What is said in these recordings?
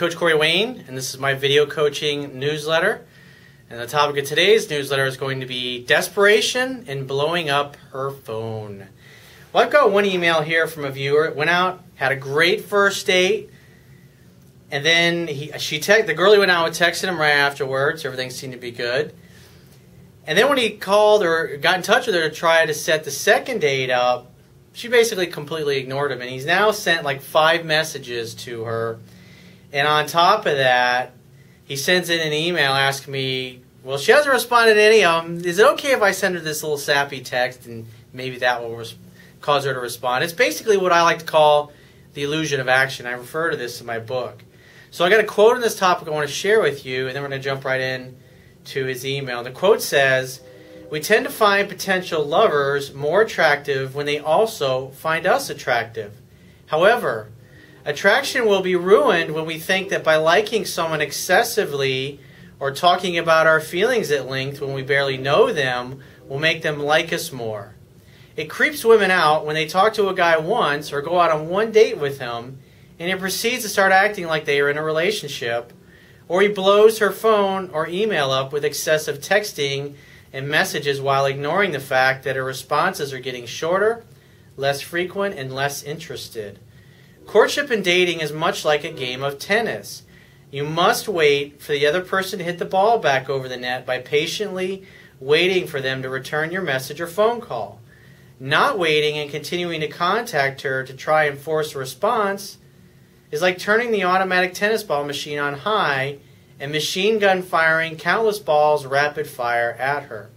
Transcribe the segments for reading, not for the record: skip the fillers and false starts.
Coach Corey Wayne, and this is my video coaching newsletter. And the topic of today's newsletter is going to be Desperation and Blowing Up Her Phone. Well, I've got one email here from a viewer. Went out, had a great first date, and then the girlie went out and texted him right afterwards. Everything seemed to be good. And then when he called or got in touch with her to try to set the second date up, she basically completely ignored him. And he's now sent like 5 messages to her. And on top of that, he sends in an email asking me, well, she hasn't responded to any of them. Is it okay if I send her this little sappy text and maybe that will cause her to respond? It's basically what I like to call the illusion of action. I refer to this in my book. So I got a quote on this topic I want to share with you, and then we're going to jump right in to his email. The quote says, "We tend to find potential lovers more attractive when they also find us attractive. However, attraction will be ruined when we think that by liking someone excessively or talking about our feelings at length when we barely know them will make them like us more. It creeps women out when they talk to a guy once or go out on one date with him and he proceeds to start acting like they are in a relationship, or he blows her phone or email up with excessive texting and messages while ignoring the fact that her responses are getting shorter, less frequent, and less interested. Courtship and dating is much like a game of tennis. You must wait for the other person to hit the ball back over the net by patiently waiting for them to return your message or phone call. Not waiting and continuing to contact her to try and force a response is like turning the automatic tennis ball machine on high and machine gun firing countless balls rapid fire at her.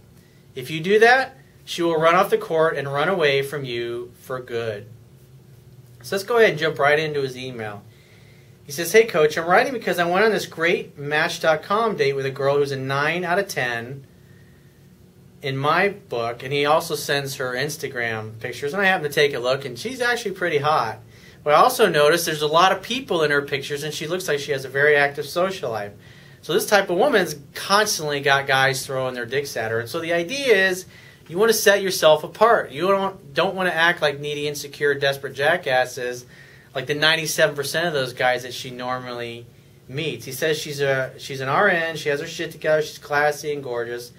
If you do that, she will run off the court and run away from you for good." So let's go ahead and jump right into his email. He says, "Hey Coach, I'm writing because I went on this great Match.com date with a girl who's a 9 out of 10 in my book," and he also sends her Instagram pictures, and I happen to take a look, and she's actually pretty hot. But I also noticed there's a lot of people in her pictures, and she looks like she has a very active social life. So this type of woman's constantly got guys throwing their dicks at her. And so the idea is you want to set yourself apart. You don't want to act like needy, insecure, desperate jackasses like the 97% of those guys that she normally meets. He says she's an RN, she has her shit together, she's classy and gorgeous,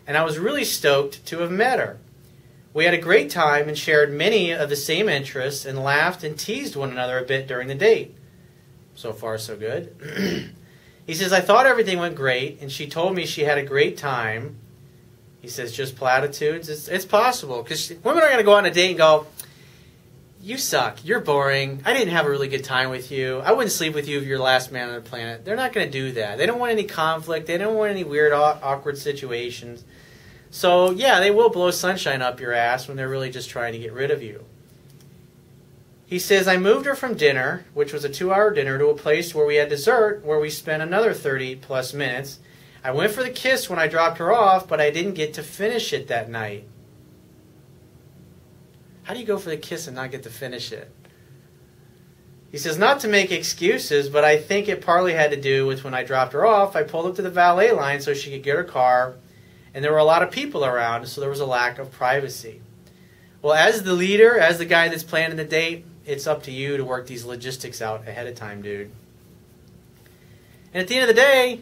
and I was really stoked to have met her. We had a great time and shared many of the same interests and laughed and teased one another a bit during the date. So far, so good. He says, "I thought everything went great, and she told me she had a great time." He says, "Just platitudes?" It's possible, because women are going to go on a date and go, "You suck, you're boring, I didn't have a really good time with you, I wouldn't sleep with you if you're the last man on the planet." They're not going to do that. They don't want any conflict, they don't want any weird, awkward situations. So, yeah, they will blow sunshine up your ass when they're really just trying to get rid of you. He says, "I moved her from dinner, which was a 2-hour dinner, to a place where we had dessert, where we spent another 30-plus minutes. I went for the kiss when I dropped her off, but I didn't get to finish it that night." How do you go for the kiss and not get to finish it? He says, "Not to make excuses, but I think it partly had to do with when I dropped her off, I pulled up to the valet line so she could get her car, and there were a lot of people around, so there was a lack of privacy." Well, as the leader, as the guy that's planning the date, it's up to you to work these logistics out ahead of time, dude. And at the end of the day,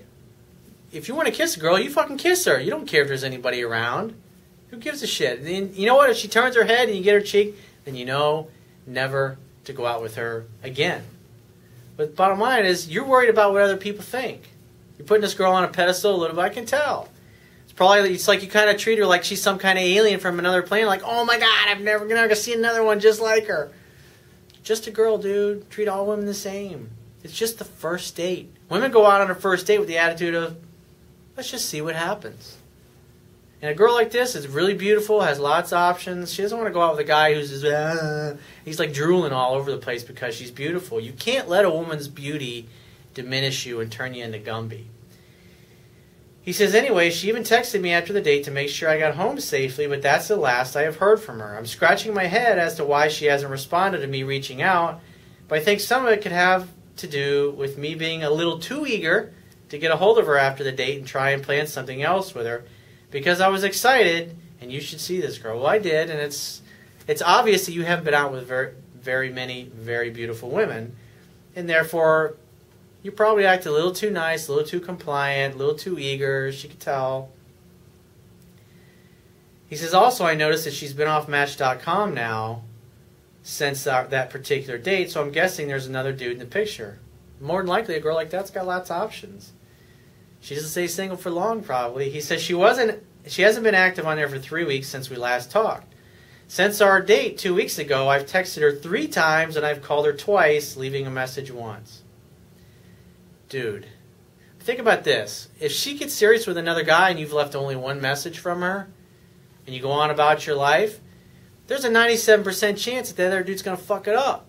if you want to kiss a girl, you fucking kiss her. You don't care if there's anybody around. Who gives a shit? And you know what? If she turns her head and you get her cheek, then you know never to go out with her again. But the bottom line is, you're worried about what other people think. You're putting this girl on a pedestal a little bit, I can tell. It's like you kind of treat her like she's some kind of alien from another planet, like, "Oh my God, I'm never going to see another one just like her." Just a girl, dude. Treat all women the same. It's just the first date. Women go out on a first date with the attitude of, let's just see what happens. And a girl like this is really beautiful, has lots of options. She doesn't want to go out with a guy who's just, he's like drooling all over the place because she's beautiful. You can't let a woman's beauty diminish you and turn you into Gumby. He says, "Anyway, she even texted me after the date to make sure I got home safely, but that's the last I have heard from her. I'm scratching my head as to why she hasn't responded to me reaching out, but I think some of it could have to do with me being a little too eager to get a hold of her after the date and try and plan something else with her, because I was excited, and you should see this girl." Well, I did, and it's obvious that you haven't been out with very many very beautiful women, and therefore You probably acted a little too nice, a little too compliant, a little too eager. She could tell. He says, also, I noticed that she's been off Match.com now since that particular date, so I'm guessing there's another dude in the picture. More than likely, a girl like that's got lots of options. She doesn't stay single for long, probably. He says she hasn't been active on there for 3 weeks since we last talked. Since our date 2 weeks ago, I've texted her 3 times and I've called her twice, leaving a message once. Dude, think about this. If she gets serious with another guy and you've left only 1 message from her, and you go on about your life, there's a 97% chance that the other dude's going to fuck it up.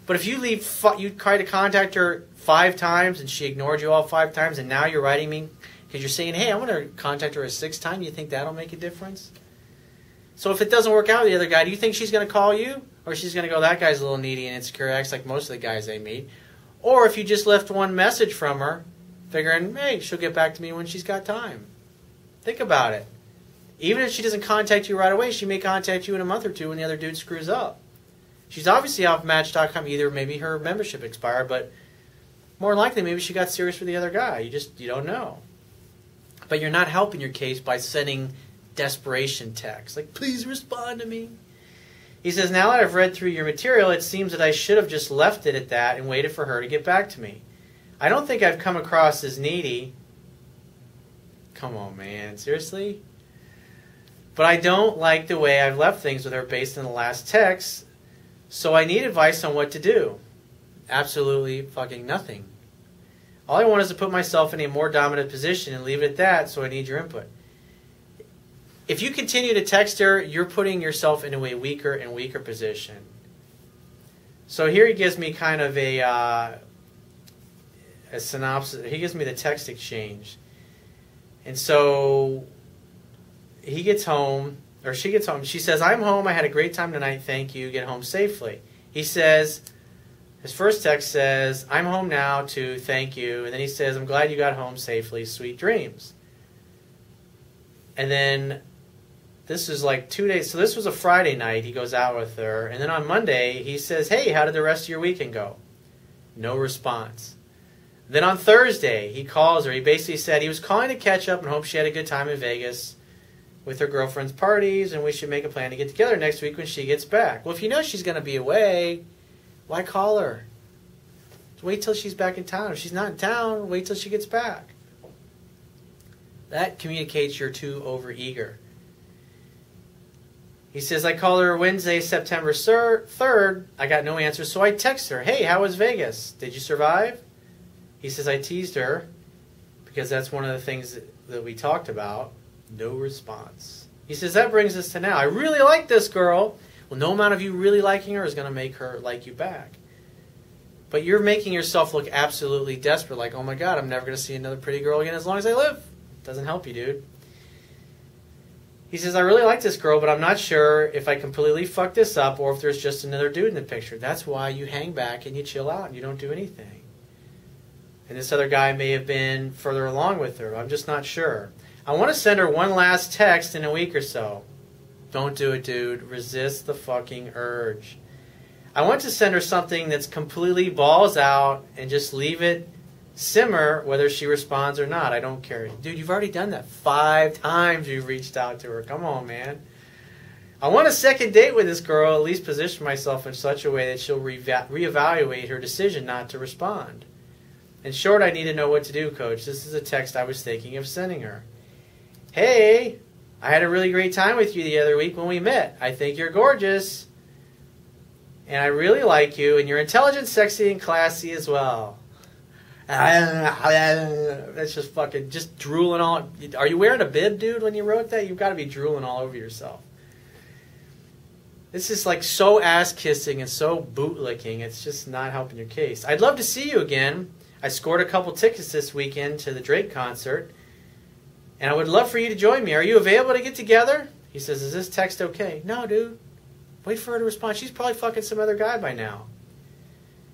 But if you try to contact her 5 times and she ignored you all 5 times, and now you're writing me because you're saying, hey, I'm going to contact her a 6th time, you think that'll make a difference? So if it doesn't work out with the other guy, do you think she's going to call you? Or she's going to go, that guy's a little needy and insecure, acts like most of the guys they meet? Or if you just left 1 message from her, figuring, hey, she'll get back to me when she's got time. Think about it. Even if she doesn't contact you right away, she may contact you in a month or 2 when the other dude screws up. She's obviously off Match.com. Either maybe her membership expired, but more likely maybe she got serious with the other guy. You don't know. But you're not helping your case by sending desperation texts. Like, please respond to me. He says, now that I've read through your material, it seems that I should have just left it at that and waited for her to get back to me. I don't think I've come across as needy. Come on, man. Seriously? But I don't like the way I've left things with her based on the last text, so I need advice on what to do. Absolutely fucking nothing. All I want is to put myself in a more dominant position and leave it at that, so I need your input. If you continue to text her, you're putting yourself into a weaker and weaker position. So here he gives me kind of a synopsis. He gives me the text exchange. And so he gets home, or she gets home. She says, I'm home. I had a great time tonight. Thank you. Get home safely. He says, his first text says, I'm home now to thank you. And then he says, I'm glad you got home safely. Sweet dreams. And then this is like 2 days. So this was a Friday night. He goes out with her. And then on Monday, he says, hey, how did the rest of your weekend go? No response. Then on Thursday, he calls her. He basically said he was calling to catch up and hope she had a good time in Vegas with her girlfriend's parties, and we should make a plan to get together next week when she gets back. Well, if you know she's going to be away, why call her? Wait till she's back in town. If she's not in town, wait till she gets back. That communicates you're too overeager. He says, I called her Wednesday, September 3rd. I got no answer, so I text her, hey, how was Vegas? Did you survive? He says, I teased her because that's one of the things that we talked about. No response. He says, that brings us to now. I really like this girl. Well, no amount of you really liking her is going to make her like you back. But you're making yourself look absolutely desperate, like, oh my God, I'm never going to see another pretty girl again as long as I live. Doesn't help you, dude. He says, I really like this girl, but I'm not sure if I completely fucked this up or if there's just another dude in the picture. That's why you hang back and you chill out and you don't do anything. And this other guy may have been further along with her. I'm just not sure. I want to send her one last text in a week or so. Don't do it, dude. Resist the fucking urge. I want to send her something that's completely balls out and just leave it simmer whether she responds or not. I don't care. Dude, you've already done that 5 times you've reached out to her. Come on, man. I want a second date with this girl, at least position myself in such a way that she'll reevaluate her decision not to respond. In short, I need to know what to do, Coach. This is a text I was thinking of sending her. Hey, I had a really great time with you the other week when we met. I think you're gorgeous. And I really like you. And you're intelligent, sexy, and classy as well. That's just fucking, just drooling all. Are you wearing a bib, dude, when you wrote that? You've got to be drooling all over yourself. This is like so ass-kissing and so bootlicking. It's just not helping your case. I'd love to see you again. I scored a couple tickets this weekend to the Drake concert. And I would love for you to join me. Are you available to get together? He says, is this text okay? No, dude. Wait for her to respond. She's probably fucking some other guy by now.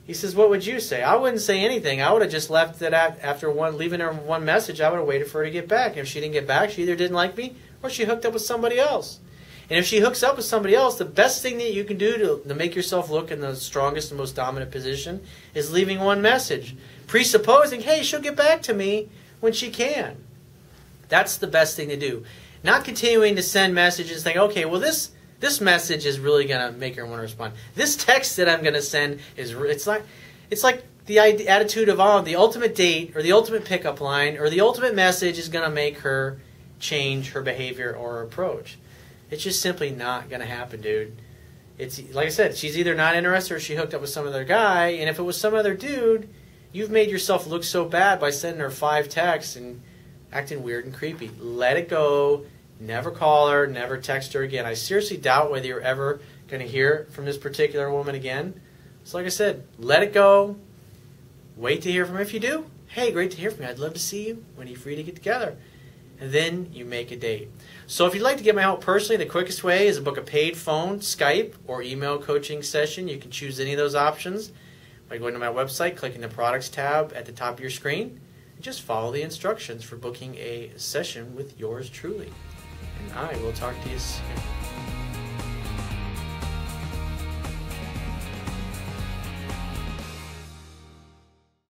He says, what would you say? I wouldn't say anything. I would have just left it after leaving her one message. I would have waited for her to get back. And if she didn't get back, she either didn't like me or she hooked up with somebody else. And if she hooks up with somebody else, the best thing that you can do to make yourself look in the strongest and most dominant position is leaving one message, presupposing, hey, she'll get back to me when she can. That's the best thing to do. Not continuing to send messages saying, okay, well, this message is really going to make her want to respond. This text that I'm going to send is, it's like the attitude of, the ultimate date or the ultimate pickup line or the ultimate message is going to make her change her behavior or approach. It's just simply not going to happen, dude. It's like I said, she's either not interested or she hooked up with some other guy, and if it was some other dude, you've made yourself look so bad by sending her 5 texts and acting weird and creepy. Let it go. Never call her. Never text her again. I seriously doubt whether you're ever going to hear from this particular woman again. So like I said, let it go. Wait to hear from her. If you do, hey, great to hear from you. I'd love to see you. When are you free to get together? And then you make a date. So if you'd like to get my help personally, the quickest way is to book a paid phone, Skype, or email coaching session. You can choose any of those options by going to my website, clicking the products tab at the top of your screen, and just follow the instructions for booking a session with yours truly. And I will talk to you soon.